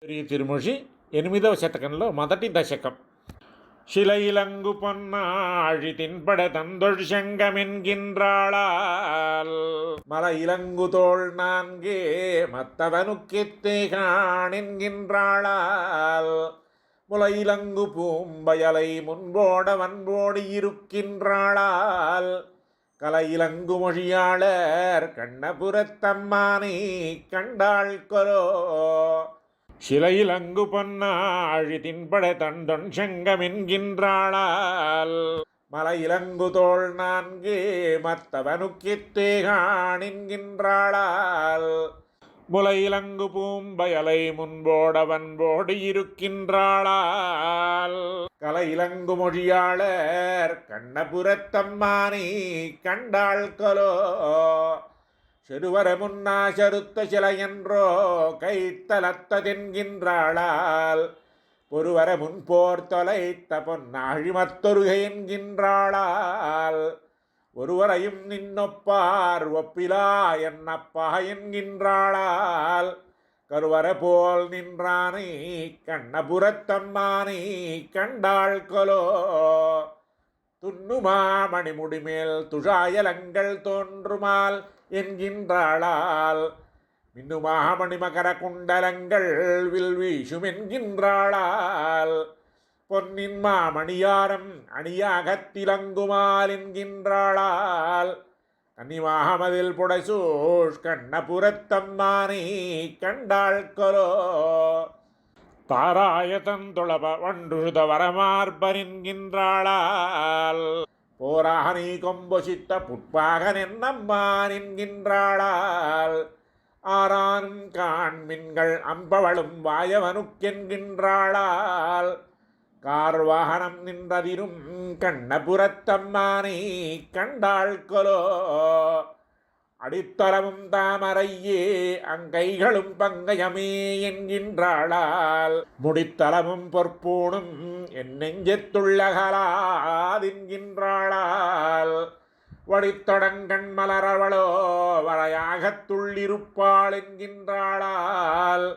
తిరుమొషి 8వ శతకంలో మొదటి దశకం. శిలయిలంగు పొన్నాழி தின்பட தந்தொழ் செங்கமென்கின்றாளால் மல இலங்கு தோள் நான்கே மத்தவனுக்கெத்தே காணென்கின்றாளால் முல இலங்கு பூம்பயலை முன்போட வன்போடி இருக்கின்றாளால் கல இலங்கு மொழியாளர் கண்ணபுரத்தம்மானை கண்டாள் கொலோ. சிலையிலங்கு பொன்னாழி தின்பட தந்தொன் செங்கமென்கின்றாளால் மலையிலங்கு தோள் நான்கே மத்தவனுக்கெத்தே காணென்கின்றாளால் முலையிலங்கு பூம்பயலை முன்போட வன்போடு இருக்கின்றாளால் கலையிலங்கு மொழியாளர் கண்ணபுரத்தம்மானை கண்டாள் கொலோ. செருவர முன்னா சருத்த சிலையென்றோ கைத்தலத்ததென்கின்றாளால் பொருவர முன்போர் தொலைத்த பொன்னாழி மத்தொருகை என்கின்றாளால் ஒருவரையும் நின்னொப்பார் ஒப்பிலா என்னப்பா என்கின்றாளால் கருவர போல் நின்றானை கண்ணபுரத்தம்மானை கண்டாள் கொலோ. துண்ணுமா மணிமுடிமேல் துழாயலங்கள் தோன்றுமால் என்கின்றாளால் மின்னுமா மணிமகர குண்டலங்கள் வில் வீசும் என்கின்றாளால் பொன்னின் மாமணியாரம் அணியாகத் திலங்குமால் என்கின்றாளால் கன்னிமாமதில் புடைசூழ் கண்ணபுரத்தம்மானை கண்டாள் கொலோ. தாராயதன் தொழப வண்டுழுத வரமார்பரென்கின்றாளால் போராகனி கொம்பொசித்த புட்பாகன் என்னம்மான் என்கின்றாளால் ஆரானும் காண்மின்கள் அம்பவளும் வாயவனுக்கென்கின்றாளால் கார்வாகனம் நின்றதிரும் கண்ணபுரத்தம்மானை கண்டாள் கொலோ. அடித்தளமும் தாமரையே அங்கைகளும் பங்கயமே என்கின்றாளால் முடித்தளமும் பொற்பூணும் என் நெஞ்சத்துள்ளகலாதென்கின்றாளால் வடித்தொடங்கண் மலரவளோ வரையாகத் துள்ளிருப்பாள் என்கின்றாளால்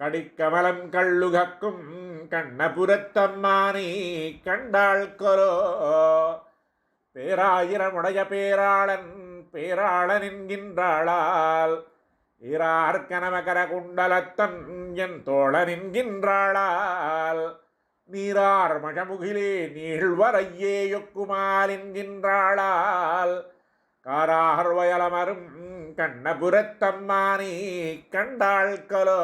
கடிக்கமலம் கள்ளுகக்கும் கண்ணபுரத்தம்மானை கண்டாள் கொலோ. பேராயிரமுடைய பேராளன் பேராளன் என்கின்றாளால் ஈரார் கனமகர குண்டலத்தன் என் தோழன் என்கின்றாளால் நீரார் மழமுகிலே நீழ்வரையே யொக்குமால் என்கின்றாளால் காரார் வயலமரும் கண்ணபுரத்தம்மானை கண்டாள் கொலோ.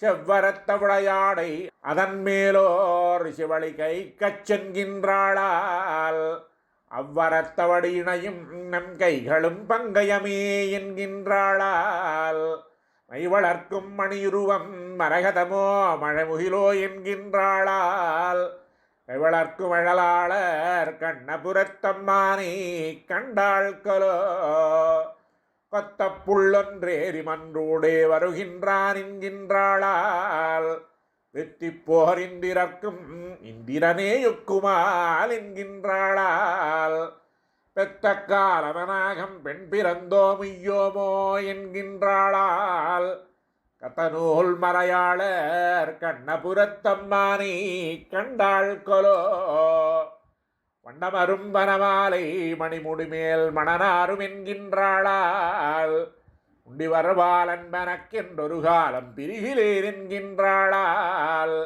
செவ்வரத்த விளையாடை அதன் மேலோர் சிவளி கை கச்சென்கின்றாளால் அவ்வரத்தவடி இணையும் நம் கைகளும் பங்கயமே என்கின்றாளால் மை வளர்க்கும் மணியுருவம் மரகதமோ மழமுகிலோ என்கின்றாளால் கை வளர்க்கும் அழலாளர் கண்ணபுரத்தம்மானை கண்டாள் கொலோ. கொத்த புள்ளொன்றேறி மன்றூடே வருகின்றான் என்கின்றாளால் வெற்றி போர் இந்திரர்க்கும் இந்திரனே யொக்குமால் என்கின்றாளால் பெத்த காலவனாகம் பெண் பிறந்தோமியோமோ என்கின்றாளால் கத்தநூல் மறையாளர் கண்ணபுரத்தம்மானை கண்டாள் கொலோ. வண்டமரும் வனமாலை மணிமுடிமேல் மணனாரும் என்கின்றாளால் உண்டி வருவாளன் மனக்கென்றொரு காலம் பிரிகிலேன் என்கின்றாளால்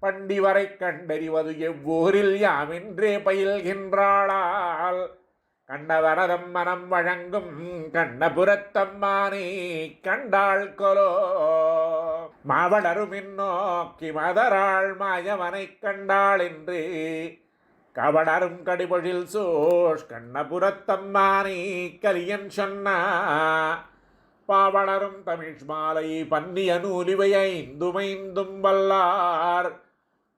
பண்டி வரை கண்டறிவது எவ்வூரில் யாமென்றே பயில்கின்றாளால் கண்டவரதம் மனம் வழங்கும் கண்ணபுரத்தம்மானை கண்டாள் கொலோ. மாவளரும் நோக்கி மதராள் மாயவனை கண்டாள் என்று கவடரும் கடிபொழில் சோஷ் கண்ணபுரத்தம்மானை கலியன் சொன்னா பாவளரும் தமிழ் மாலை பன்னிய நூலிவை ஐந்துமைந்தும் வல்லார்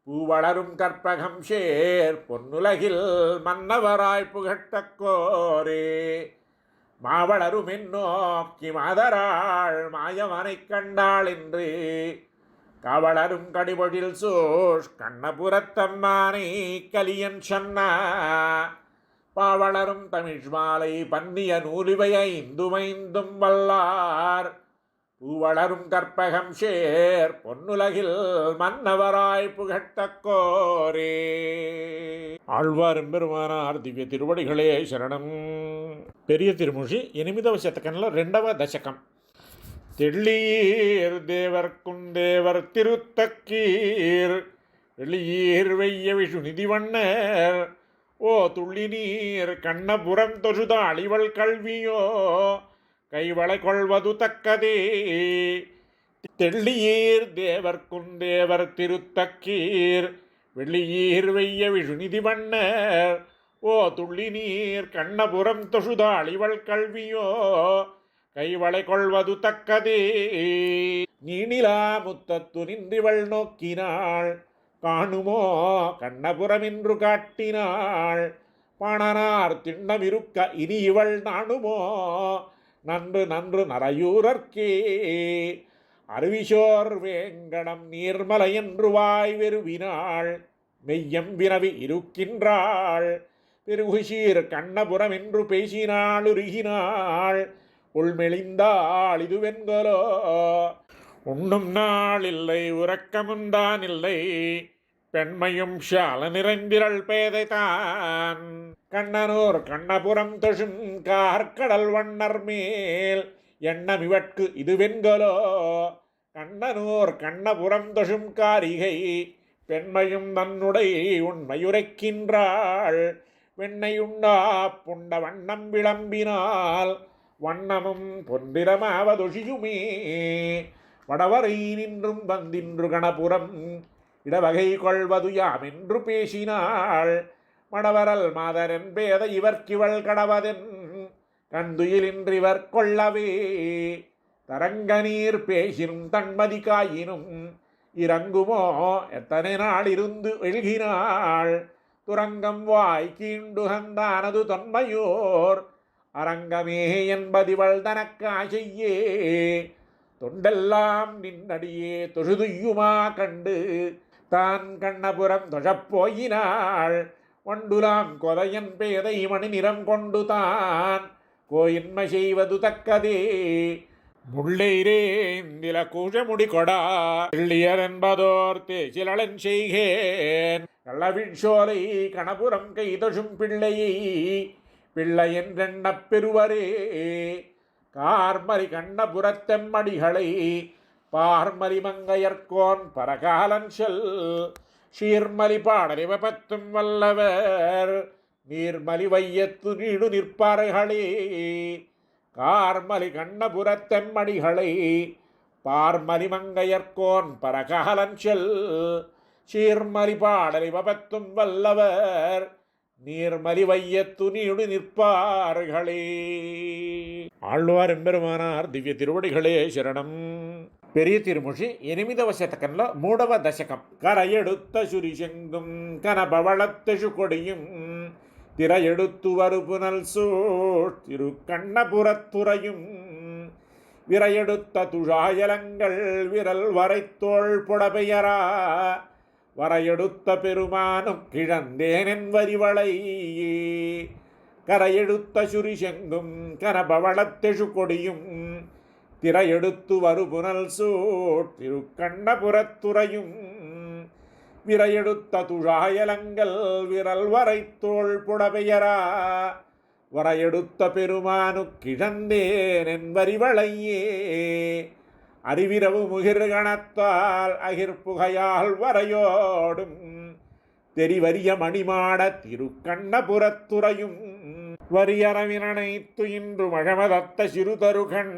பூவளரும் கற்பகம் சேர் பொன்னுலகில் மன்னவராய் புகட்டக்கோரே மாவளரும் நோக்கி மாதராள் மாயவனை கண்டாள் என்று கவளரும் கடிபொழில் சோஷ் கண்ணபுரத்தம்மானை கலியன் சொன்னா பாவளரும் தமிழ் மாலை பன்னிய நூலிவை ஐந்துமைந்தும் வல்லார் பூவளரும் கற்பகம் சேர் பொன்னுலகில் மன்னவராய் புகட்டக்கோரே. ஆழ்வாரும் பெருமானார் திவ்ய திருவடிகளே சரணம். பெரிய திருமொழி 8వ శతకంలో 2వ దశకం. தெள்ளீர் தேவர்க்கும் தேவர் திருத்தக்கீர் வெளியீர் வெய்ய விஷு நிதிவண்ணர் ஓ துள்ளி நீர் கண்ணபுரம் தொழுத அழிவள் கல்வியோ கைவளை கொள்வது தக்கதே. தெள்ளியீர் தேவர்க்கும் தேவர் திருத்தக்கீர் வெளியீர் வெய்ய விஷு நிதிவண்ணர் ஓ துள்ளி நீர் கண்ணபுரம் தொழுத அழிவள் கல்வியோ கைவளை கொள்வது தக்கதே. நீனிலா முத்தத்து நின்றிவள் நோக்கினாள் காணுமோ கண்ணபுரமென்று காட்டினாள் பாணனார் திண்ணமிருக்க இனி இவள் நாணுமோ நன்று நன்று நரையூரர்க்கே. அருவிசோர் வேங்கடம் நீர்மலை என்று வாய் வெறுவினாள் மெய்யம் வினவி இருக்கின்றாள் பெருகுசீர் கண்ணபுரம் என்று பேசினாள் உருகினாள் உள்மெளிந்தாள் இதுவென்கலோ. உண்ணும் நாள் இல்லை உறக்கமுந்தான் இல்லை பெண்மையும் ஷால நிறைந்திரள் பேதைதான் கண்ணனூர் கண்ணபுரம் தொழும் கார்கடல் வண்ணர் மேல் எண்ணமிவட்கு இதுவென்கலோ. கண்ணனூர் கண்ணபுரம் தொழும் காரிகை பெண்மையும் தன்னுடை உண்மையுரைக்கின்றாள் வெண்ணையுண்டா புண்ட வண்ணம் விளம்பினால் வண்ணமும் பொன்னிறமாவதொழியுமே. வடவரை நின்றும் வந்தின்று கணபுரம் இடவகை கொள்வது யாமென்று பேசினாள் மடவரல் மாதரன் பேத இவர்கிவள் கடவதென் கந்துயிலின்றிவர் கொள்ளவே. தரங்க நீர் பேசினும் தன்மதி காயினும் இறங்குமோ எத்தனை நாள் இருந்து எழுகினாள் துரங்கம் வாய் கீண்டுகந்தானது தொன்மையோர் அரங்கமே என்பதிவள் தனக்கு ஆசையே. தொண்டெல்லாம் நின்னடியே தொழுதுயுமா கண்டு தான் கண்ணபுரம் தொழப்போயினாள் வண்டுலாம் கொதையன் பேதை மணி நிறம் கொண்டு தான் கோயின்மை செய்வது தக்கதே. முள்ளைரேந்தில கூழமுடி கொடா எள்ளியர் என்பதோர் தேசிலன் செய்கேன் கள்ளவின் சோலை கணபுரம் கைதொழும் பிள்ளையை பிள்ளை என்றெண்ணப் பெறுவரே. கார்மறி கண்ணபுரத்தெம்மடிகளை பார்மறி மங்கையர்கோன் பரகாலன் செல் சீர்மலி பாடறிவ பத்தும் வல்லவர் நீர்மலி வையத்து நீடு நிற்பார்களே. கார்மலி கண்ணபுரத்தெம்மடிகளை பார்மலி மங்கையர்கோன் பரகாலன் செல் சீர்மலி பாடறிவ பத்தும் வல்லவர் நீர்மலி வையத்து நீடு நிற்பார்களே. ఆళ్వార్ ఎంబెరుమానార్ దివ్య తిరువడిகளே శరణం. పెరియ తిరుమొഴి 8వ శతకంలో 3వ దశకం. కరయెడుత్త శురిశెంగుం కనబవళత్తెషు కొడిயும் திரையெடுத்து வருபுனல் சூழ் திரு கண்ணபுரத்துறையும் விரையெடுத்த துழாயலங்கள் விரல் வரைத்தோள் புடபெயரா வரையெடுத்த பெருமானும் கிழந்தேனென் வரிவளை. கரையெடுத்த சுரிசெங்கும் கனபவளத்தெழு கொடியும் திரையெடுத்து வருபுனல் சூழ் திரு கண்ணபுரத்துறையும் விரையெடுத்த துழாயலங்கள் விரல் வரைத்தோள் புடபெயரா வரையெடுத்த பெருமானு கிழந்தேனென் வரிவளையே. அறிவிரவு முகிர்கணத்தால் அகிர்புகையால் வரையோடும் தெரிவரிய மணிமாட திருக்கண்ணபுரத்துறையும் வரியறவினைத்து இன்று மழமதத்த சிறுதருகண்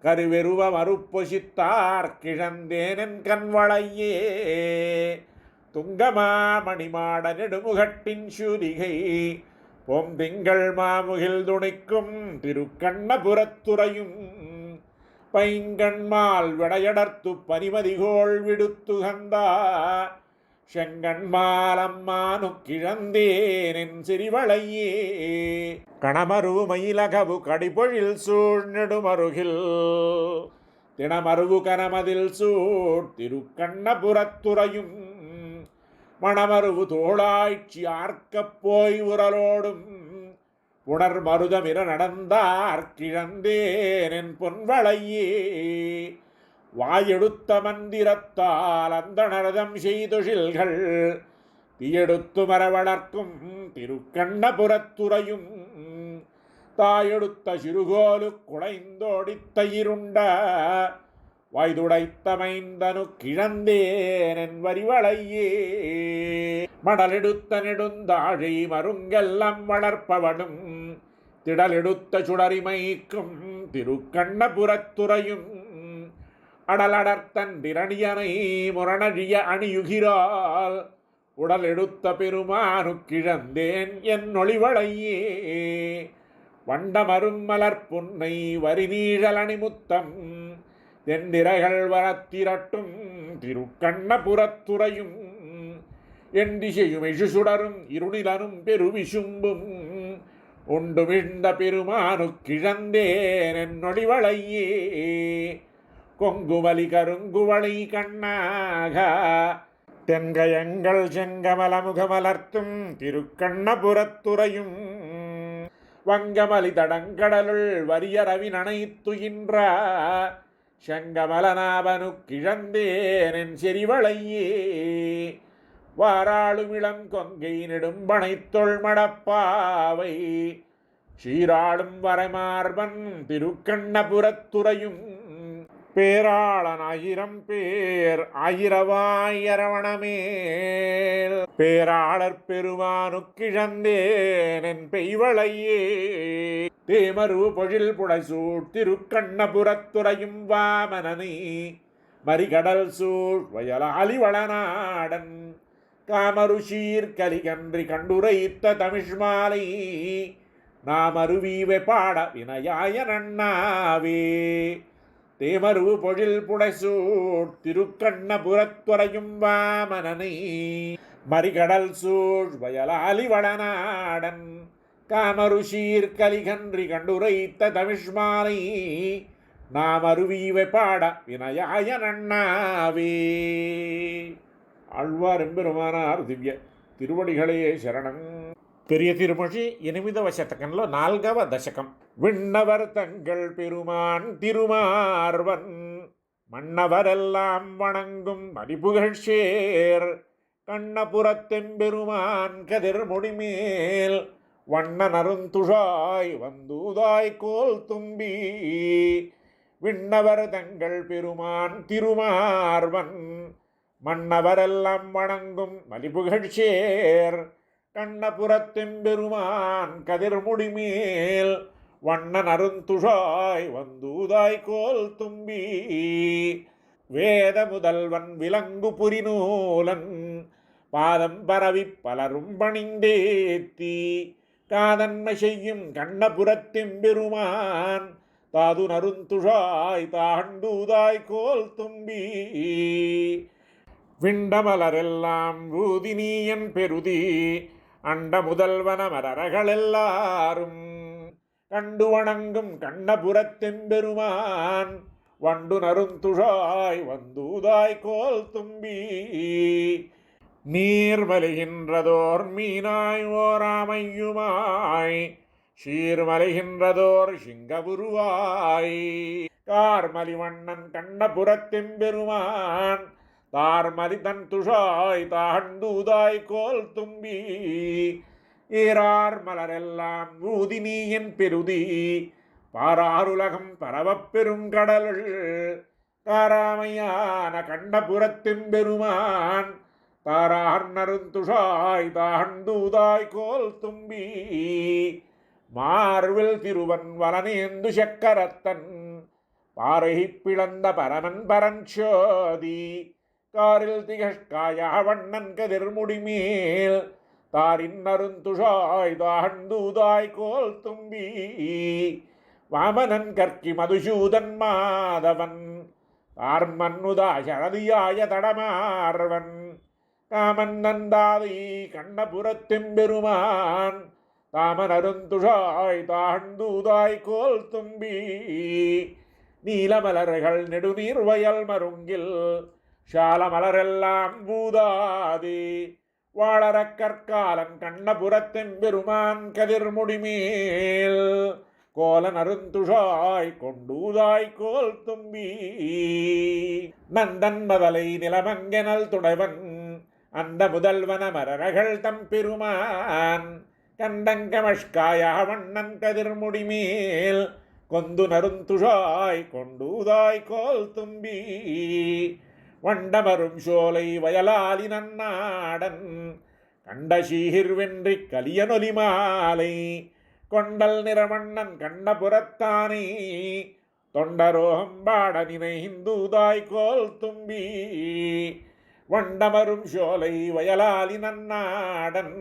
கருவெருவ மறுப்பொசித்தார் கிழந்தேனென் கண்வளையே. துங்கமா மணிமாட நெடுமுகட்டின் சூரிகை பொந்திங்கள் மாமுகில் துணிக்கும் திருக்கண்ணபுரத்துறையும் பைங்கண்மால் விடையடர்த்து பனிமதிகோள் விடுத்துகந்தா செங்கண்மாலம்மானு கிழந்தேனென் சிறிவளையே. கணமருவு மயிலகவு கடிபொழில் சூழ்நெடுமருகில் தினமருவு கனமதில் சூழ் திருக்கண்ணபுரத்துறையும் மணமருவு தோளாய்ச்சி ஆர்க்கப் போய் உரலோடும் உணர் மருதமிர நடந்தார் கிழந்தேன் என் பொன்வளையே வாயெடுத்த மந்திரத்தால் அந்த நரதம் செய்தொழில்கள் தீயெடுத்து மரவளர்க்கும் திருக்கண்ணபுரத்துறையும் தாயெடுத்த சிறுகோலு குலைந்தோடித்த இருண்ட வாய்துடைத்தமைந்தனு கிழந்தேன் என் வரிவளையே மடலெடுத்த நெடுந்தாழை மருங்கெல்லாம் வளர்ப்பவனும் திடலெடுத்த சுடரிமைக்கும் திருக்கண்ணபுரத்துறையும் அடலடர்த்தன் திரணியனை முரணழிய அணியுகிறாள் உடல் எடுத்த பெருமானு கிழந்தேன் என் ஒளிவளையே வண்டமரும் மலர் புன்னை வரிநீழல் அணிமுத்தம் தென்திரைகள் வரத்திரட்டும் திருக்கண்ணபுரத்துறையும் என் திசையும் எழு சுடரும் இருநிலனும் பெருவிசும்பும் உண்டு விழுந்த பெருமானு கிழந்தேன் என் ஒளிவளையே கொங்குவலி கருங்குவளை கண்ணாக தென்கயங்கள் செங்கமலமுகமலர்த்தும் திருக்கண்ணபுரத்துறையும் வங்கமலி தடங்கடலுள் வரியரவி நனைத்துயின்ற செங்கமலநாபனு கிழந்தேன் என் செறிவளையே வாராளுமிளம் கொங்கை நெடும்பனை தொல்மடப்பாவை சீராளும் வரைமார்பன் திருக்கண்ணபுரத்துறையும் பேராளன் 1000 பேர் ஆயிரவாயரவணமேல் பேராளர் பெருமானு கிழந்தேன் என் பெய்வளையே தேமரு பொழில் புடைசூழ் திருக்கண்ணபுரத்துறையும் வாமனனை மறிகடல் சூழ் வயலாலி வளநாடன் காமரு சீர்கலிகன்றி கண்டுரைத்த தமிழ்மாலை நாமருவீவை பாட வினயாய நன்னாவே தேமரு பொழில் புடைசூழ் திருக்கண்ணபுரத்துறையும் வாமனனை மறிகடல் சூழ் வயலாலி வளநாடன் காமரு சீர்கலிகன்றி கண்டுரைத்த தமிழ்மாலை நாமருவீவை பாட வினயாய நன்னாவே. ஆழ்வார் எம்பெருமானார் திவ்ய திருவடிகளே சரணம். பெரிய திருமொழி 8వ శతకంలో 4వ దశకం. விண்ணவர் தங்கள் பெருமான் திருமார்வன் மன்னவரெல்லாம் வணங்கும் மதிபுகழ்ச்சேர் கண்ணபுரத்தெம்பெருமான் கதிர் முடிமேல் வண்ணனருந்துழாய் வந்தூதாய் கோல் தும்பி விண்ணவர் தங்கள் பெருமான் திருமார்வன் மன்னவரெல்லாம் வணங்கும் மதிபுகழ்ச்சேர் கண்ணபுரத்தெம்பெருமான் கதிர்முடிமேல் வண்ணன் அருந்துழாய் வந்தூதாய் கோல் தும்பி வேத முதல்வன் விலங்கு புரிநூலன் பாதம் பரவி பலரும் பணிந்தேத்தி காதன்மை செய்யும் கண்ணபுரத்தெம்பெருமான் தாது நருந்துழாய் தாண்டூதாய் கோல் தும்பி விண்டமலரெல்லாம் ஊதினியன் பெருதி அண்ட முதல்வன மரர்களெல்லாரும் கண்டு வணங்கும் கண்ணபுரத்தெம்பெருமான் வண்டு நருந்துழாய் வந்தூதாய் கோல் தும்பி நீர்மலைகின்றதோர் மீனாய் ஓராமையுமாய் சீர்மலைகின்றதோர் சிங்கபுருவாய் கார்மலிவண்ணன் கண்ணபுரத்தெம்பெருமான் தார்மலி தன் துழாய் தாண்டூதாய் கோல் தும்பி ஈரார் மலரெல்லாம் ஊதினியன் பெருதி பாராருலகம் பரவப் பெருங்கடலுள் காராமையான கண்ணபுரத்தெம்பெருமான் தாரார் நருந்துழாய் தாண்டூதாய் கோல் தும்பி மார்வில் திருவன் வலனேந்து சக்கரத்தன் பாறை பிளந்த பரமன் பரஞ்சோதி காரில் திகழ்காயா வண்ணன் கதிர்முடிமேல் தாரின் நருந்துழாய் தாண்டூதாய் கோல் தும்பி வாமனன் கற்கி மதுசூதன் மாதவன் தார்மன்னுதாய் சரதியாய தடமார்வன் காமன் நந்தாதை கண்ணபுரத்தெம்பெருமான் தாமன் அருந்துழாய் தாண்டூதாய் கோல் தும்பி நீலமலர்கள் நெடுநீர் வயல் மருங்கில் ஷாலமலரெல்லாம் பூதாதே வாழறக் கற்காலன் கண்ணபுரத்தின் பெருமான் கதிர்முடிமேல் கோல நருந்துஷாய் கொண்டூதாய் கோல் தும்பி நந்தன் மதலை நிலமங்கெனல் துடைவன் அந்த முதல்வன மரர்கள் தம் பெருமான் கண்டங்கமஷ்காய வண்ணன் கதிர்முடிமேல் கொந்து நருந்துஷாய் கொண்டூதாய் கோல் தும்பி வண்டமரும் சோலை வயலாலி நன்னாடன் கண்ட சீர் வென்றி கலியனொலி மாலை கொண்டல் நிறமண்ணன் கண்ணபுரத்தானே தொண்டரோகம் பாட நினைந்தூதாய் கோல் தும்பி வண்டமரும் சோலை வயலாலி நன்னாடன்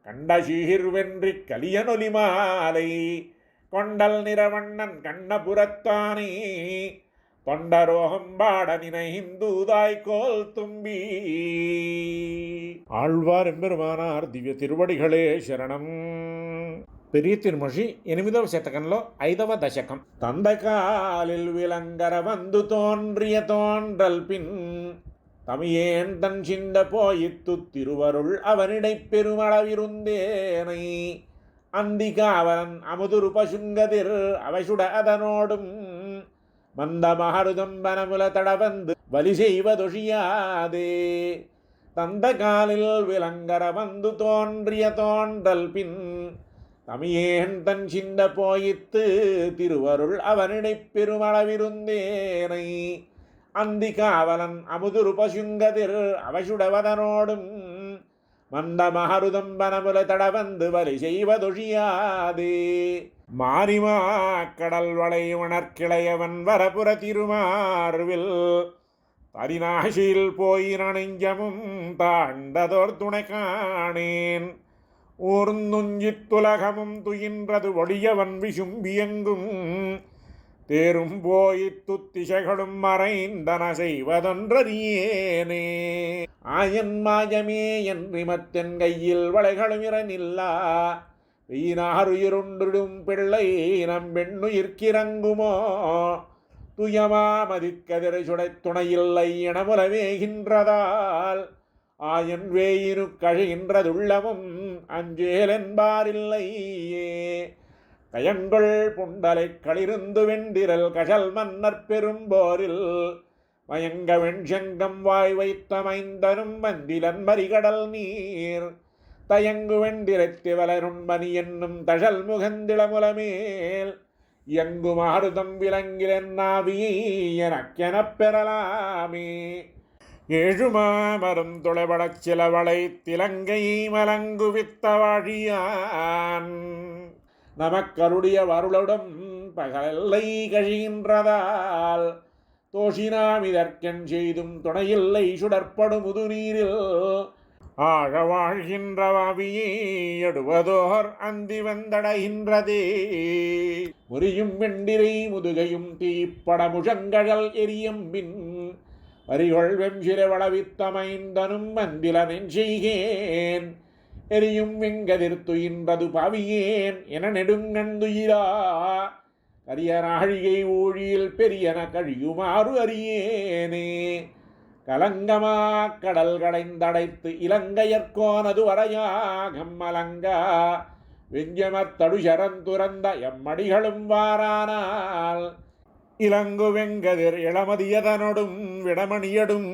கண்ட சீர் வென்றி கலியனொலி மாலை கொண்டல் நிறவண்ணன் கண்ணபுரத்தானே தொண்டரோகம் பாட நினைந்தூதாய் கோல் தும்பி. ஆழ்வார் எம்பெருமானார் దివ్య తిరువడిகளே శరణం. పెరియ తిరుమషి 8వ శతకంలో 5వ దశకం. தந்தகாலில் விலங்கர வந்து தோன்றிய தோன்றல் பின் தமியேன் தன் சிந்த போயித்து திருவருள் அவனிடை பெருமளவிருந்தேனை அந்திகாவலன் அமுதுரு பசுங்கதிர் அவசுட அதனோடும் மந்த மகருதம் வனமுல தடவந்து வலி செய்வதொழியாதே தந்த காலில் விலங்கர வந்து தோன்றிய தோன்றல் பின் தமியேன் தன் சிந்த போயித்து திருவருள் அவனிடை பெருமளவிருந்தேனை அந்திகாவலன் அமுதுரு பசுங்கதிர் அவசுடவதனோடும் மந்த மகருதம் வனமுல தடவந்து வலி செய்வதொழியாதே மாரிமா கடல் வளை உணர்கிளையவன் வரபுர திருமார்வில் தரிநாசில் போயின நெஞ்சமும் தாண்டதோர் துணை காணேன் ஊர்ந்துஞ்சித்துலகமும் துயின்றது ஒளியவன் விசும்பியங்கும் தேரும் போயித்து திசைகளும் மறைந்தன செய்வதொன்றறியேனே ஆயன் மாயமே என்றிமத்தென் கையில் வளைகளும் இரநில்லா வீணாருயிருண்டிடும் பிள்ளை நம் பெண்ணுயிர்க்கிறங்குமோ துயமா மதிக்கதிரை சுடை துணையில்லை எனமுலவேகின்றதால் ஆயன் வேயினு கழிகின்றதுள்ளமும் அஞ்சேல் என்பாரில்லையே கயங்கொள் புண்டலை களிருந்து வெண்டிரல் கஷல் மன்னர் பெரும்போரில் மயங்க வெண்சங்கம் வாய் வைத்தமைந்தனும் மந்திலன் மறிகடல் நீர் தயங்கு வெண்டிரத்தி வளருண்மணி என்னும் தழல் முகந்திளமுலமேல் இயங்கு மாறுதம் விலங்கிலென்னாவியை எனக்கெனப் பெறலாமே ஏழுமாமரும் துளைபடச் சிலவளை திலங்கை மலங்குவித்த வாழியான் நமக்கருடைய வருளுடன் பகலை கழிகின்றதால் தோஷினாம் இதற்கென் செய்தும் துணையில்லை சுடற்படு முதுநீரில் ஆழ வாழ்கின்ற வாவியை எடுவதோர் அந்தி வந்தடைகின்றதே முறியும் வெண்டிரை முதுகையும் தீப்பட முழங்கழல் எரியம்பின் வரிகொள் வெஞ்சிரை வளவித்தமைந்தனும் மந்திலனென் செய்கேன் எரியும் வெங்கதிர்த்துயின்றது பாவியேன் என நெடுங்கண்டுயிரா கரியனாழிகை ஊழியில் பெரியன கழியுமாறு அறியேனே கலங்கமா கடல் கடைந்தடைத்து இலங்கையற்கோனது வரையாகம் மலங்கா வெஞ்சமத்தடு சரந்துறந்த எம்மடிகளும் வாரானால் இலங்கு வெங்கதிர் இளமதியதனொடும் விடமணியடும்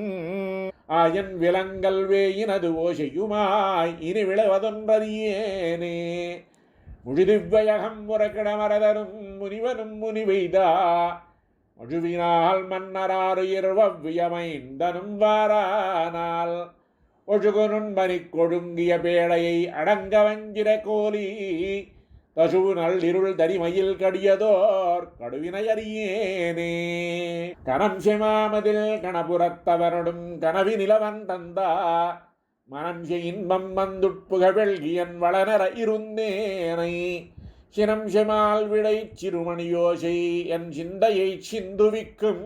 ஆயன் விலங்கல் வேயினது ஓசையுமாய் இனி விளைவதொன்றறியேனே முழிதிவ்வயகம் முறக்கிடமரதரும் முனிவனும் முனிவெய்தா மொழுவினால் மன்னராருயிர் வவ்வியமைந்தனும் வாரானால் ஒழுகுனுண்மணி கொழுங்கிய பேழையை அடங்க வஞ்சிர கோலி தசுவு நள்ளிருள் தரிமையில் கடியதோர் கடுவினை அறியேனே கணம் செமாமதில் கணபுரத்தவனுடும் கனவி நிலவன் தந்தா மனம் இன்பம் வந்துட்புக வெள்கியன் வளனர இருந்தேனை சினம் செமால் விடை சிறுமணியோசை என் சிந்தையை சிந்துவிக்கும்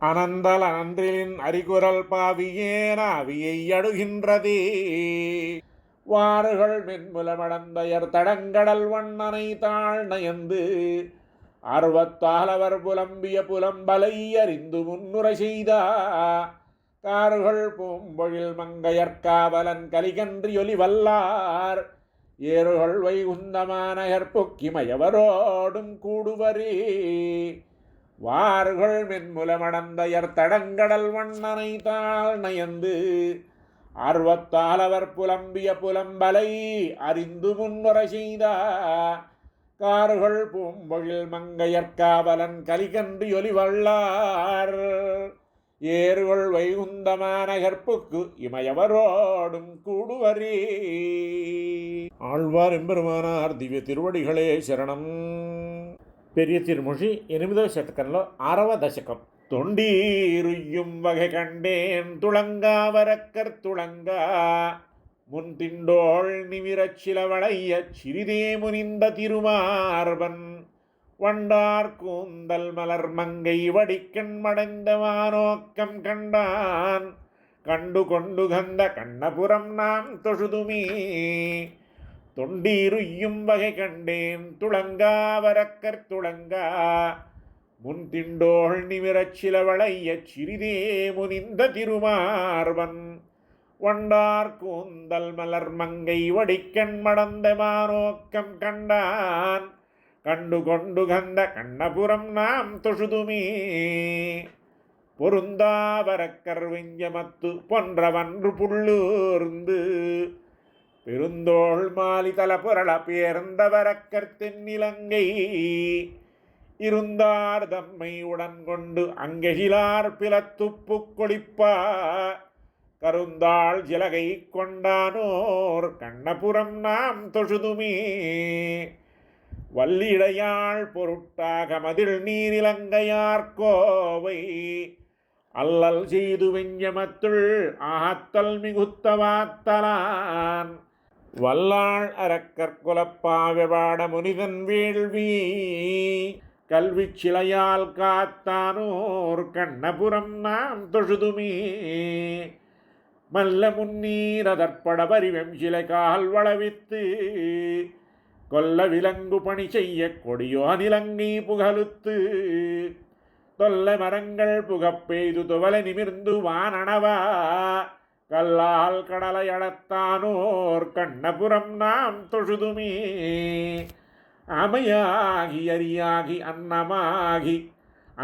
அனந்தல் அனந்திலின் அறிகுரல் பாவியேனாவியை அடுகின்றதே வாறுகள் மென்முலமடந்தயர் தடங்கடல் வண்ணனை தாழ்நயந்து ஆர்வத்தால் அவர் புலம்பிய புலம்பலை அறிந்து முன்னுரை செய்தா கார்கள் பூம்பொழில் மங்கையற்காவலன் கலிகன்றியொலி வல்லார் ஏறுகள் வைகுந்தமானகர் பொக்கிமயவரோடும் கூடுவரே வார்கள் மென்முலமடந்தையர் தடங்கடல் வண்ணனை தாழ் நயந்து ஆர்வத்தால் அவர் புலம்பிய புலம்பலை அறிந்து முன்வர செய்த கார்கள் பூம்பொழில் மங்கையற்காவலன் கலிகன்றியொலி வல்லார் ஏறுகள் வைகுந்தமான கற்புக்கு இமயவரோடும் கூடுவரே. ஆழ்வார் எம்பெருமானார் திவ்ய திருவடிகளே శరణం. பெரிய திருமொழி 8వ శతకంలో 6వ దశకం. தொண்டீருய்யும் வகை கண்டேன் துளங்காவரக்கர் துளங்கா முன் திண்டோள் நிமிரச் சிலவளைய சிறிதே முனிந்த திருமார்பன் வண்டார் கூந்தல் மலர் மங்கை வடிக்கண் மடைந்த வானோக்கம் கண்டான் கண்டு கொண்டு கந்த கண்ணபுரம் நாம் தொழுதுமே. தொண்டீருய்யும் வகை கண்டேன் துளங்காவரக்கர் துளங்கா முன் திண்டோள் நிமிரச் சிலவளைய சிறிதே முனிந்த திருமார்பன் வண்டார் கூந்தல் மலர் மங்கை வடிக்கண் மடந்த மானோக்கம் கண்டான் கண்டு கொண்டு கந்த கண்ணபுரம் நாம் தொழுதுமே. பொருந்தாவரக்கர் வெஞ்சமத்து பொன்றவன்று புள்ளூர்ந்து பெருந்தோள் மாலி தல புரள பேர்ந்தவரக்கர் தென்னிலங்கை இருந்தார் தம்மை உடன் கொண்டு அங்கெகிலார் பிளத்துப்பு கொளிப்பா கருந்தாள் ஜிலகை கொண்டானோர் கண்ணபுரம் நாம் தொழுதுமே. வல்லிடையாள் பொருட்டாக மதில் நீரிலங்கையார் கோவை அல்லல் செய்து வெஞ்சமத்துள் ஆத்தல் மிகுத்தவாத்தலான் வல்லாள் அரக்கற் குலப்பாவெபாட முனிதன் வேள்வி கல்வி சிலையால் காத்தானோர் கண்ணபுரம் நாம் தொழுதுமே. மல்ல முன்னீரதற்பட பரிவெம் சிலை கால் வளவித்து கொல்ல விலங்கு பணி செய்ய கொடியோ அநிலங்கை புகழுத்து தொல்ல மரங்கள் புகப்பெய்து துவலை நிமிர்ந்து வானணவா கல்லால் கடலை அடத்தானோர் கண்ணபுரம் நாம் தொழுதுமே. அமையாகி அரியாகி அன்னமாகி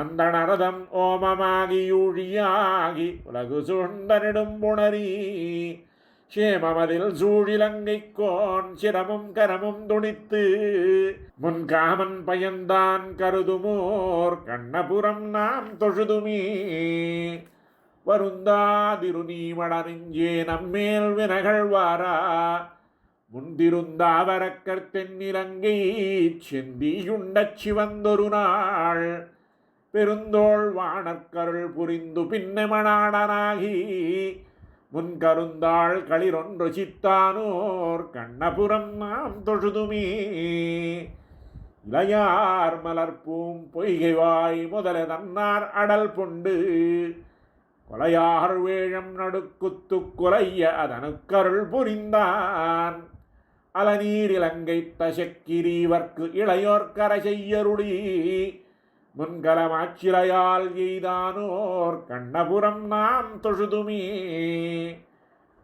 அந்த நரதம் ஓமமாகி யூழியாகி உலகு சூழ்ந்த நெடும்புணரி சேமமதில் சூழிலங்கைக்கோன் சிரமும் கரமும் துணித்து முன்காமன் பயந்தான் கருதுமோர் கண்ணபுரம் நாம் தொழுதுமே. வருந்தாதிரு நீமடறிஞ்சே நம்மேல் வினகள் வாரா முந்திருந்தாவரக்கர் தென்னிலங்கை செந்தியுண்டச் சிவந்தொரு நாள் பெருந்தோள் வானற்கருள் புரிந்து பின்னமனாடனாகி முன்கருந்தாள் களிரொன்று சித்தானோர் கண்ணபுரம் நாம் தொழுதுமே. இளையார் மலர்பூம் பொய்கைவாய் முதல தன்னார் அடல் பொண்டு கொலையார் வேழம் நடுக்குத்து குலைய அதனுக்கருள் புரிந்தான் அலநீர் இலங்கை தசக்கிரீவர்க்கு இளையோர் கரை செய்யருளி முன்கலமாச்சிலையால் எய்தானோர் கண்ணபுரம் நாம் தொழுதுமே.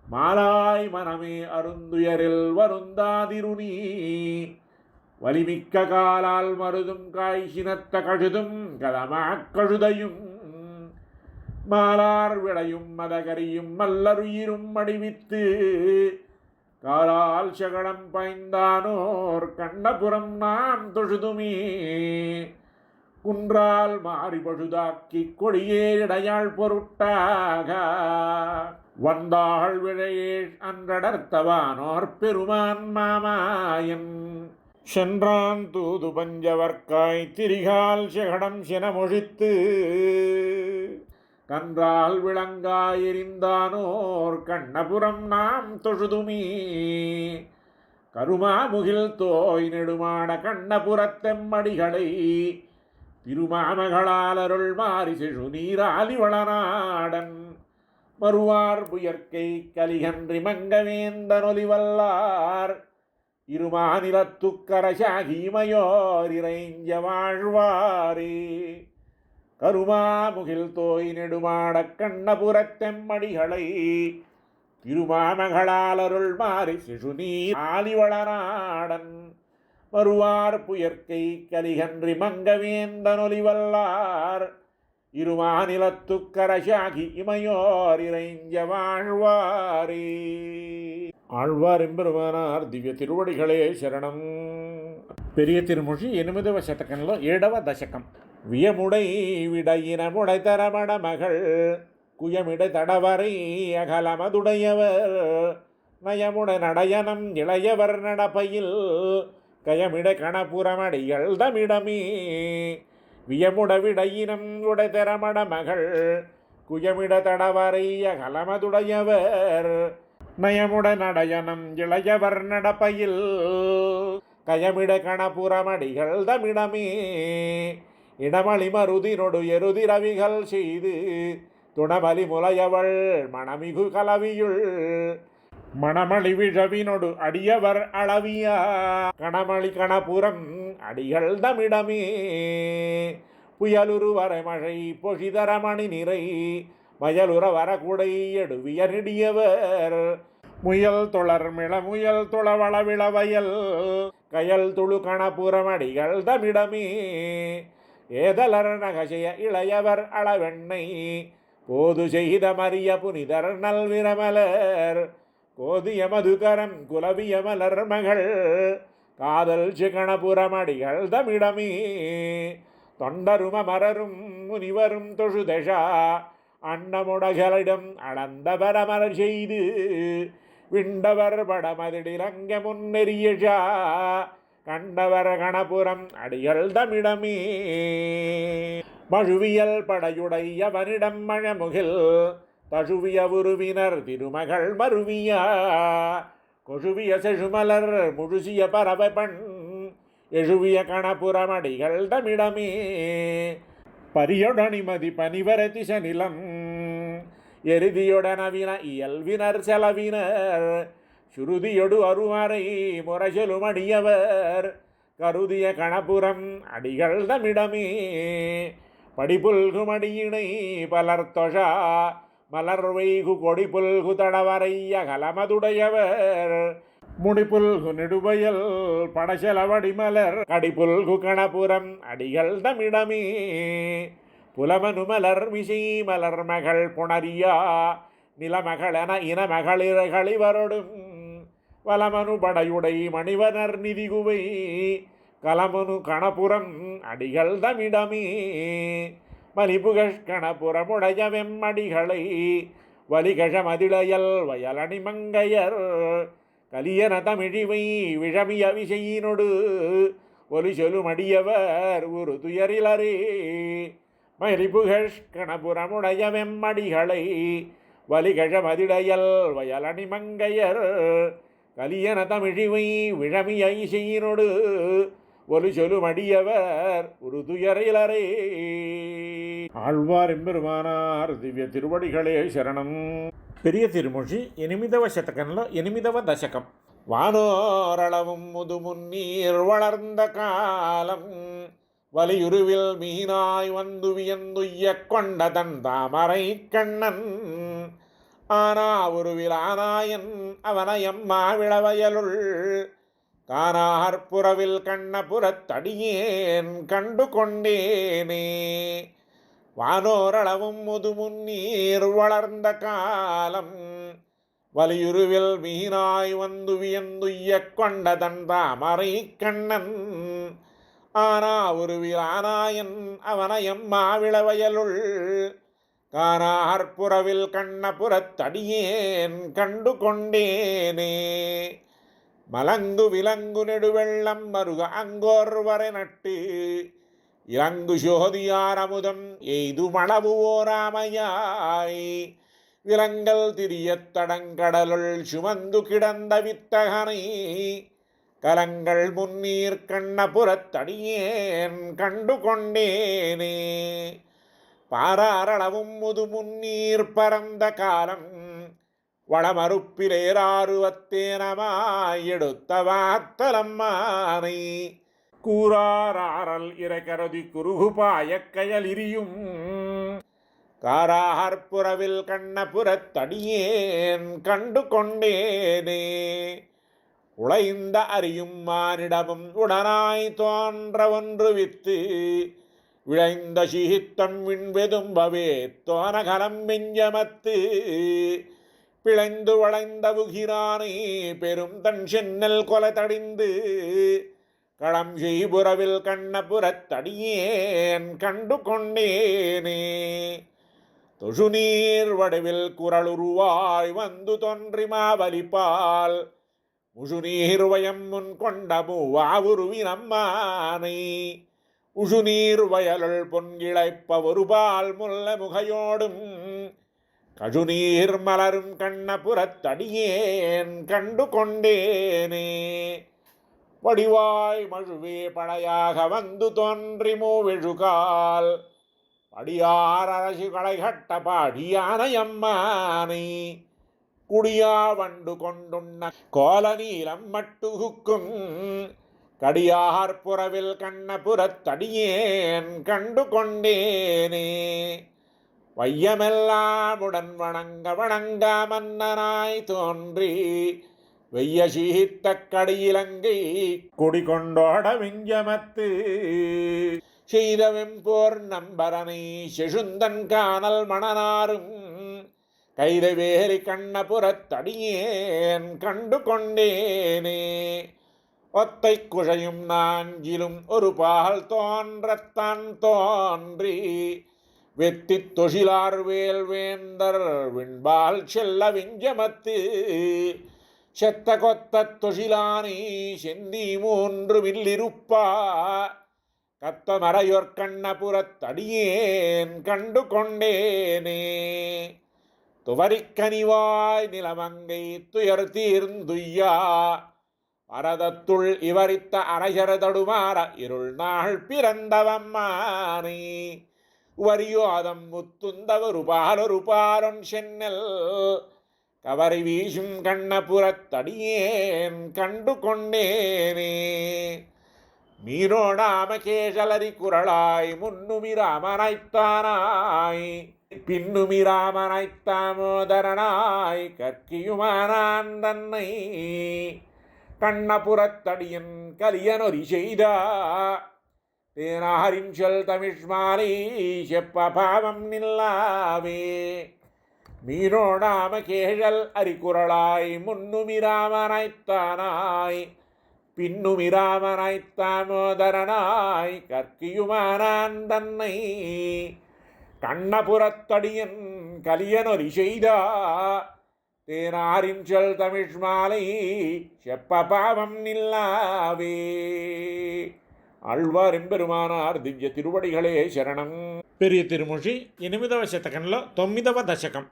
மாலாய் மனமே அருந்துயரில் வருந்தாதிருநீ வலிமிக்க காலால் மருதும் காய் சினத்த கழுதும் கதமாக் கழுதையும் மாலார் விடையும் மதகரியும் மல்லருயிரும் அடிவித்து காலால் சகடம் பாய்ந்தானோர் கண்ணபுரம் நாம் தொழுதுமே. குன்றால் மாறி பழுதாக்கி கொடியே இடையாள் பொருட்டாக வந்தாள் விழையே அன்றடர்த்தவானோர் பெருமான் மாமாயன் சென்றான் தூது பஞ்சவர்க்காய் திரிகால் செகடம் செனமொழித்து கன்றால் விளங்காயெறிந்தானோர் கண்ணபுரம் நாம் தொழுதுமே. கருமாமுகில் தோய் நெடுமாட கண்ணபுரத்தெம்மடிகளை திருமாமகளால் அருள் மாறி செழு நீராலி வளநாடன் மறுவார் புயற்கை கலிகன்றி மங்கவேந்தனொலிவல்லார் இருமாநிலத்துக்கரசாகி இமையோர் இறைஞ்ச வாழ்வாரே. கருமாமுகில் தோய் நெடுமாடக் கண்ணபுரத்தெம்மடிகளை திருமாமகளால் அருள் மாறி சிசுநீர் ஆலிவளநாடன் வருவார் புயற்கை கலிகன்றி மங்கவேந்தனொலிவல்லார் இருமாநிலத்துக்கரசாகி இமையோர் இறைஞ்ச வாழ்வாரே. ஆழ்வார் எம்பெருமானார் திவ்ய திருவடிகளே சரணம். பெரிய திருமொழி 8వ శతకంలో 7వ దశకం. வியமுடை விடையினமுடை தரமட மகள் குயமிடை தடவரை அகலமதுடையவர் நயமுடை நடையனம் இளையவர் நடப்பையில் கயமிடை கணபுரமடிகள் தமிடமே. வியமுட விடையினம் உடை தரமட மகள் குயமிட தடவரை அகலமதுடையவர் நயமுட நடையனம் இளையவர் நடப்பையில் கயமிட கணபுரமடிகள் தமிடமே. இடமளி மருதினொடு எருதிரவிகள் செய்து துணமலி முலையவள் மணமிகு கலவியுள் மணமளி விழவினொடு அடியவர் அளவியா கணமளி கணபுரம் அடிகள் தமிடமே. புயலுரு வரமழை பொழிதரமணி நிறை மயலுற வரகுடை எடுவிய நெடியவர் முயல் தொளர் மிளமுயல் துளவள விளவயல் கயல் துளு கணபுரமடிகள் தமிடமே. ஏதலர் நகசெய இளையவர் அளவெண்ணை போது செய்த மரிய புனிதர் நல்விரமலர் கோதிய மதுகரம் குலவிய மலர் மகள் காதல் சிகணபுரமடிகள் தமிடமே. தொண்டரும் அமரரும் முனிவரும் தொழுதஷா அன்னமுடகளிடம் அளந்த பரமலர் செய்து விண்டவர் படமதிடிலங்க முன்னெறியஷா கண்டவர் கணபுரம் அடிகள் தமிடமே. மழுவியல் படையுடையவனிடம் மழமுகில் தழுவிய உருவினர் திருமகள் மருவியா கொழுவிய செழுமலர் முழுசிய பறவை பண் எழுவிய கணபுரமடிகள் தமிடமே. பரியுடனிமதி பனிவர திச நிலம் எருதியுடனவின இயல்வினர் செலவினர் சுருதியொடு அருமறை முரசெலுமடியவர் கருதிய கணபுரம் அடிகள் தமிடமே. படிப்புல்குமடியினை பலர்த்தொழா மலர் வைகு கொடிப்புல்கு தடவரை அகலமதுடையவர் முடிப்புல்கு நெடுவயல் படசெலவடி மலர் கடிப்புல்கு கணபுரம் அடிகள் தமிடமே. புலமனு மலர் விசை மலர் மகள் புணரியா நிலமகளென இனமகளிர்களிவரொடும் வலமனு படையுடை மணிவனர் நிதிகுவை கலமனு கணபுரம் அடிகள் தமிடமே. மலிபுகஷ் கணபுரமுடைய வெம்மடிகளை வலிகஷ மதிளையல் வயலணி மங்கையர் கலியன தமிழிவை விழமிய விசையினொடு ஒலி செலுமடியவர் ஒரு துயரிலரே. மலிபுகஷ் கணபுரமுடைய வெம்மடிகளை வலிகழ மதிடையல் வயலணி மங்கையர் கலியன தமிழிவை விழமிய இசையினொடு ஒலி செலுமடியவர் ஒரு துயரிலரே. ஆழ்வார் எம்பெருமானார் திவ்య திருவடிகளே శరణం. பெரிய திருமொழி 8వ శతకంలో 8వ దశకం. வானோரளவும் முதுமுன்னீர் வளர்ந்த காலம் வலியுருவில் மீனாய் வந்து வியந்துய்ய கொண்ட தன் தாமரை கண்ணன் ஆனா ஒருவில் ஆனாயன் அவனையம்மா விளவயலுள் கானார்புறவில் கண்ணபுரத்தடியேன் கண்டு கொண்டேனே. வானோரளவும் முதுமுன்னீர் வளர்ந்த காலம் வலியுருவில் மீனாய் வந்து வியந்துய்ய கொண்ட தன் தாமரை கண்ணன் ஆனா ஒருவில் ஆனாயன் அவனையம்மா விளவயலுள் கானார்புறவில் கண்ணபுரத்தடியேன் கண்டு கொண்டேனே. மலங்கு விலங்கு நெடுவெள்ளம் மருக அங்கோர் வரை நட்டு இலங்கு சோதியார் அமுதம் எய்து மளவுவோராமையாய் விலங்கல் திரியத் தடங்கடலுள் சுமந்து கிடந்த வித்தகனை கலங்கள் முன்னீர் கண்ணபுரத்தடியேன் கண்டு கொண்டேனே. பாராரளவும் முது முன்னீர் பரந்த காலம் வளமறுப்பிலேராருவத்தேனமாய் எடுத்த வாத்தலம்மானை கூறாரல் இறை கருதி குருகுபாயக்கயல் இரியும் காரார்புறவில் கண்ணபுரத்தடியேன் கண்டு கொண்டேனே உழைந்த அறியும் மானிடமும் உடனாய் தோன்ற ஒன்று வித்து விளைந்த சிகித்தம் விண்வெதும்பவே தோனகலம் வெஞ்சமத்து பிழைந்து வளைந்த உகிரானை பெரும் தன் சென்னல் கொலை தடிந்து களம் செய்புறவில் கண்ணபுரத்தடியேன் கண்டு கொண்டேனே தொழுநீர் வடிவில் குரலுருவாய் வந்து தோன்றி மாவலிப்பால் முழுநீர் வயம் முன் கொண்ட மூவாவுருவினம்மானை உழுநீர் வயலுள் பொன்கிளைப்ப ஒருபால் முல்ல முகையோடும் கழுநீர் மலரும் கண்ணபுரத்தடியேன் கண்டு கொண்டேனே வடிவாய் மழுவே படையாக வந்து தோன்றி மூவெழுகால் படியார் அரசு களைகட்ட பாடியானையம்மானை குடியா வண்டு கொண்டுண்ண கோல நீலம் மட்டுகுக்கும் கடியார் புறவில் கண்ணபுரத்தடியேன் கண்டு கொண்டேனே வையமெல்லாம் உடன் வணங்க வணங்க மன்னனாய் தோன்றி வெய்ய சீத்த கடியிலங்கை குடிகொண்டோட விஞ்சமத்து செய்த வெம்போர் நம்பரனை செழுந்தன் காணல் மணனாரும் கைதவேலி கண்ணபுரத்தடியேன் கண்டு கொண்டேனே ஒத்தை குழையும் நாஞ்சிலும் ஒரு பால் தோன்றத்தான் தோன்றி வெத்தி தொழிலார் வேல் வேந்தர் விண்பால் செல்ல விஞ்சமத்து செத்த கொத்த தொழிலானை செந்தி மூன்று வில்லிருப்பா கத்த மறையோர் கண்ணபுரத்தடியேன் கண்டு கொண்டேனே துவரிக்கனிவாய் நிலமங்கை துயர் தீர்ந்துய்யா வரதத்துள் இவரித்த அரையர தடுமாற இருள் நாள் பிறந்தவம்மானே வரியோதம் முத்துந்தவரு பாலொரு பாலொன் சென்னல் கவரி வீசும் கண்ணபுரத்தடியேன் கண்டு கொண்டேனே மீனோடாம கேசலரி குரலாய் முன்னுமிராமனைத்தானாய் பின்னுமிராமனைத்தாமோதரனாய் கற்கியுமானான் தன்னை கண்ணபுரத்தடியன் கலியனொரி செய்தா தேனாரின் சொல் தமிழ்மாலை செப்ப பாவம் நில்லாவே மீனோடாம கேழல் அரிக்குரலாய் முன்னுமிராமனைத்தானாய் பின்னுமிராமனைத்தாமோதரனாய் கற்கியுமானான் தன்னை கண்ணபுரத்தடியன் கலியனொரி செய்தா தேனாரின் சொல் தமிழ்மாலை செப்ப பாவம் நில்லாவே. ఆళ్వార్ ఎంబెరుమానార్ దివ్య తిరువడిகளே శరణం. పెరియ తిరుమొഴി 8వ శతకంలో 9వ దశకం.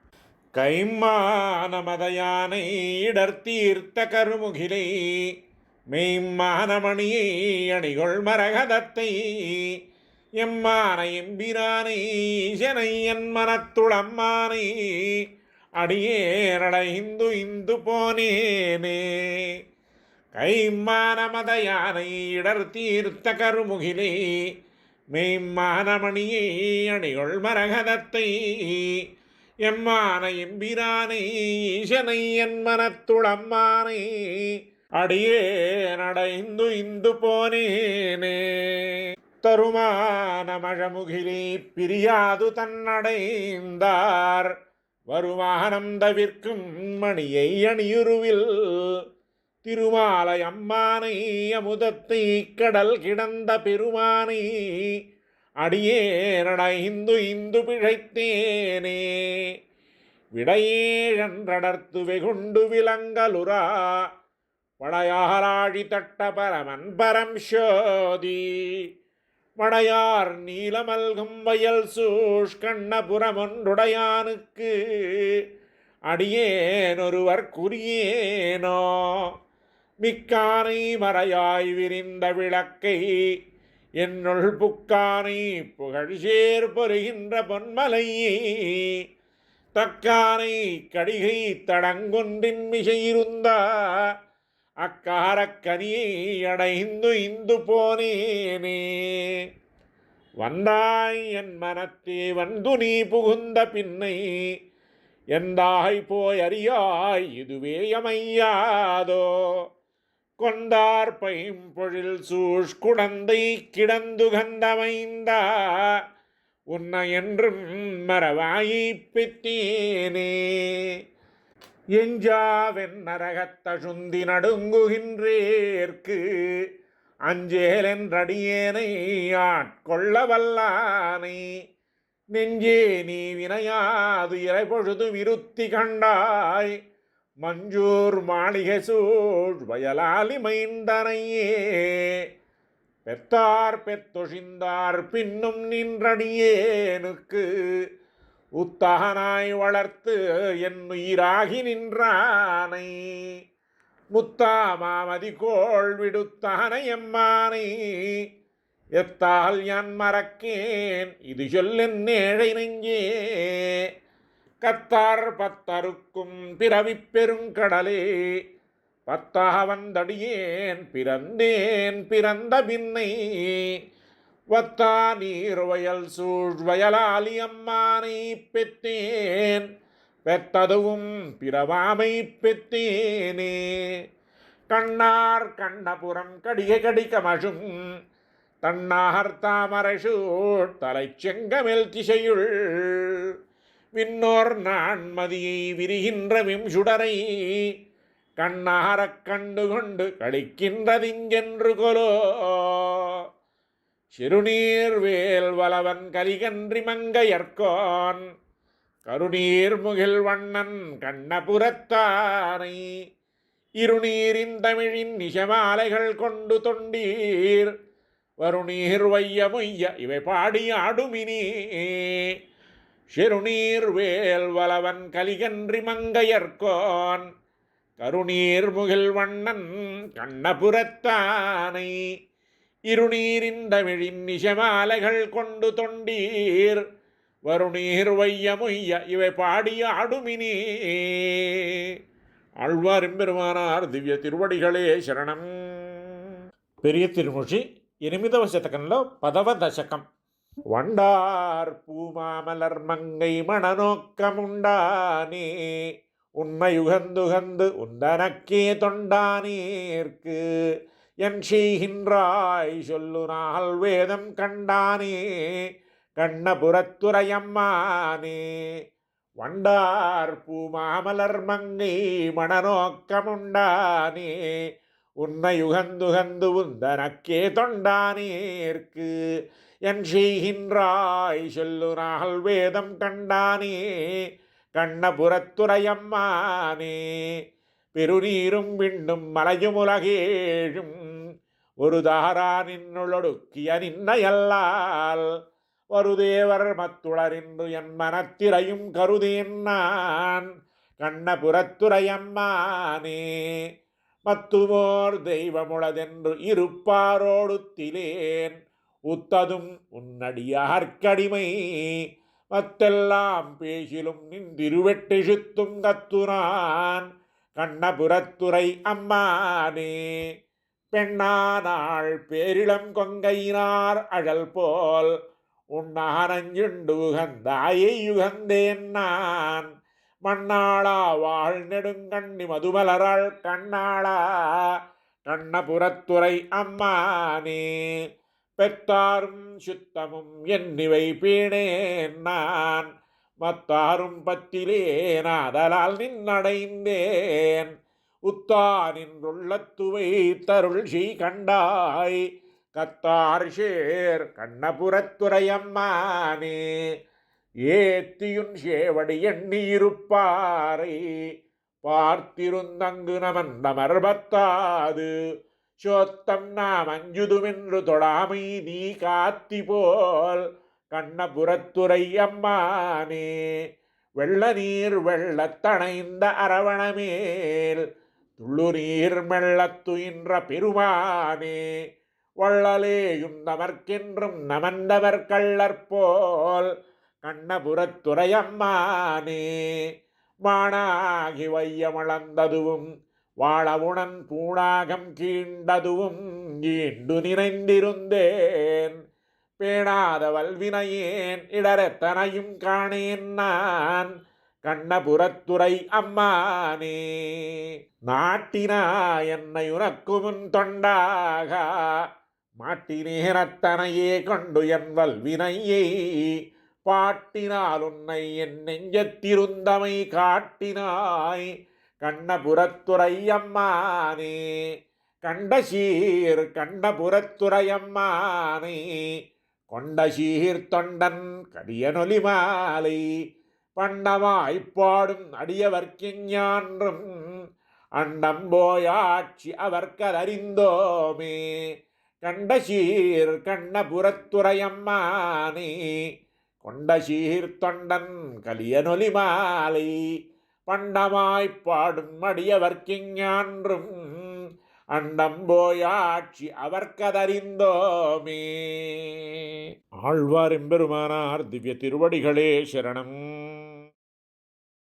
கைம்மானமதயானை இடர்த்தீர்த்த கருமுகிலை மெய்மானமணியை அணிகொள் மரகதத்தை எம்மான எம்பிரானை செனை என் மனத்துளம்மானை அடியேரடைந்து இந்து போனேனே. கைம்மானமத யானை இடர் தீர்த்த கருமுகிலே மெய்மானமணியை அணிகொள் மரகதத்தை எம்மான எம்பிரானை ஈசனை என் மனத்துளம்மானை அடியேனடைந்து இந்து போனேனே. தருமான மழமுகிலே பிரியாது தன்னடைந்தார் வருமானம் தவிர்க்கும் மணியை அணியுருவில் திருமாலை அம்மானை அமுதத்தை கடல் கிடந்த பெருமானை அடியேனடைந்து இந்து பிழைத்தேனே. விடையேழன்றடர்த்து வெகுண்டு விலங்கலுரா படையாராழி தட்ட பரமன் பரம் சோதி மடையார் நீலமல்கும் வயல் சூஷ் கண்ணபுரமொன்றுடையானுக்கு அடியேனொருவர் குறியேனோ. மிக்கானை மறையாய் விரிந்த விளக்கை என்னுள் புக்கானை புகழ்சேர் பொறுகின்ற பொன்மலையை தக்கானை கடிகை தடங்கொன்றின் மிசையிருந்த அக்காரக்கனியை அடைந்து இந்து போனேனே. வந்தாய் என் மனத்தே வந்து நீ புகுந்த பின்னை எந்தாய் போய் அறியாய் இதுவே எமையாதோ. கொண்டார் பைம்பொழில் சூழ் குடந்தை கிடந்து கந்தமைந்தா உன்னை என்றும் மறவாயை பெற்றேனே. எஞ்சாவென் நரகத்தழுந்தி நடுங்குகின்றேற்கு அஞ்சேலென்றடியேனை ஆட்கொள்ள வல்லானை. நெஞ்சே நீ வினையாது இறைபொழுது விருத்தி கண்டாய் மஞ்சூர் மாளிகை சூழ் வயலாலி மைந்தனையே. பெத்தார் பெத்தொழிந்தார் பின்னும் நின்றடியேனுக்கு உத்தகனாய் வளர்த்து என் உயிராகி நின்றானை. முத்தாமாமதி கோள் விடுத்தானை எம்மானை எத்தால் யான் மறக்கேன் இது சொல்லென் ஏழை நெஞ்சே. கத்தார் பத்தருக்கும் பிறவி பெருங்கடலே பத்தாக வந்தடியேன் பிறந்தேன் பிறந்த பின்னை. வத்தா நீர் வயல் சூழ் வயலாலி அம்மானை பெற்றேன் பெற்றதுவும் பிறவாமை பெற்றேனே. கண்ணார் கண்ணபுரம் கடிக கடிக்க மழும் தன்னார் தாமரை சூழ் தலை செங்கமெல் திசையுள் விண்ணோர் நான்மதியை விரிகின்ற விம்சுடரை கண்ணாரக் கண்டுகொண்டு கழிக்கின்றதிங்கென்று கொலோ. சிறுநீர் வேல் வலவன் கலிகன்றி மங்கையர்கோன் கருநீர் முகில் வண்ணன் கண்ணபுரத்தானை. இருநீரின் தமிழின் நிஷமாலைகள் கொண்டு தொண்டீர் வருநீர் வைய மொய்ய இவை பாடி ஆடுமினே. சிறுநீர் வேல் வலவன் கலிகன்றி மங்கையர்கோன் கருநீர் முகில் வண்ணன் கண்ணபுரத்தானை. இருநீரின் தமிழின் நிஷமாலைகள் கொண்டு தொண்டீர் வருநீர் வைய மொய்ய இவை பாடி ஆடுமினே. ஆழ்வார் எம்பெருமானார் திவ்ய திருவடிகளே சரணம். பெரிய திருமொழி 8వ శతకంలో 10వ దశకం. வண்டார் பூமாமலர் மங்கை மணநோக்கமுண்டானே உண்மை யுகந்துகந்து உந்தனக்கே தொண்டானேற்கு என் செய்கின்றாய் சொல்லு நாள் வேதம் கண்டானே கண்ணபுரத்துரையம்மானே. வண்டார் பூமாமலர் மங்கை மணநோக்கமுண்டானே உன்னை யுகந்துகந்து உந்தனக்கே தொண்டானேற்கு என் செய்கின்றாய் சொல்லு நாள் வேதம் கண்டானே கண்ணபுரத்துரையம்மானே. பெருநீரும் விண்ணும் மலையுமுலகேழும் ஒரு தாரா நின்னுளொடுக்கிய நின்னையல்லால் வருதேவர் மத்துளரின்று என் மனத்திரையும் கருதேன் நான் கண்ணபுரத்துரையம்மானே. மத்துவோர் தெய்வமுளதென்று இருப்பாரோடுத்திலேன் உத்ததும் உன்னடியார்க்கடிமை மத்தெல்லாம் பேசிலும் நின்றிருவெட்டெழுத்தும் கத்துனான் கண்ணபுரத்துரை அம்மானே. பெண்ணானாள் பேரிளம் கொங்கையினார் அழல் போல் உன்னானஞ்சுண்டு உகந்தாயை யுகந்தேன் நான் மண்ணாளா வாழ் நெடுங்கண்ணி மதுமலராள் கண்ணாளா கண்ணபுரத்துரை அம்மானே. பெத்தாரும் சுத்தமும் என்னிவை பேணேன் நான் மத்தாரும் பத்திலேன் ஆதலால் நின்னடைந்தேன் உத்தா நின்றுள்ளத்துவை தருள் செய் கண்டாய் கத்தார் சேர் கண்ணபுரத்துரையம்மானே. ஏத்தியுன் சேவடி எண்ணியிருப்பாரை பார்த்திருந்தங்கு நமன் நமர்பத்தாது சோத்தம் நாம் அஞ்சுதுமென்று தொடாமை நீ காத்தி போல் கண்ணபுரத்துரை அம்மானே. வெள்ள நீர் வெள்ளத்தணைந்த அரவணமேல் துள்ளு நீர் மெள்ளத்துயின்ற பெருமானே. வள்ளலேயும் நமர்க்கென்றும் நமந்தவர் கள்ளற்போல் கண்ணபுரத்துரை அம்மானே. மானாகி வையமளந்ததுவும் வாழவுணன் பூணாகம் கீண்டதுவும் ஈண்டு நிறைந்திருந்தேன். பேணாத வல்வினையேன் இடரெத்தனையும் காணேன் நான் கண்ணபுரத்துறை அம்மானே. நாட்டினா என்னை உனக்கு முன் தொண்டாக மாட்டினேனத்தனையே கொண்டு என் வல்வினையை பாட்டினால் உன்னை என் நெஞ்சத்திருந்தமை காட்டினாய் கண்ணபுரத்துறை அம்மானே. கண்டசீர் கண்ணபுரத்துறையம்மானே கொண்டசீர் தொண்டன் கடியனொலி மாலை பண்டமாய்ப்பாடும் அடியவர்க்கிஞான்றும் அண்டம்போயாட்சி அவர்க்கதறிந்தோமே. கண்டசீர் கண்ணபுரத்துறையம்மானே கொண்டசீர் தொண்டன் கலியனொலி மாலை பண்டமாய்ப்பாடும் அடியவர்க்கிஞான்றும் அண்டம்போயாட்சி அவர்க்கதறிந்தோமே. ஆழ்வார் எம்பெருமானார் திவ்ய திருவடிகளே சரணம்.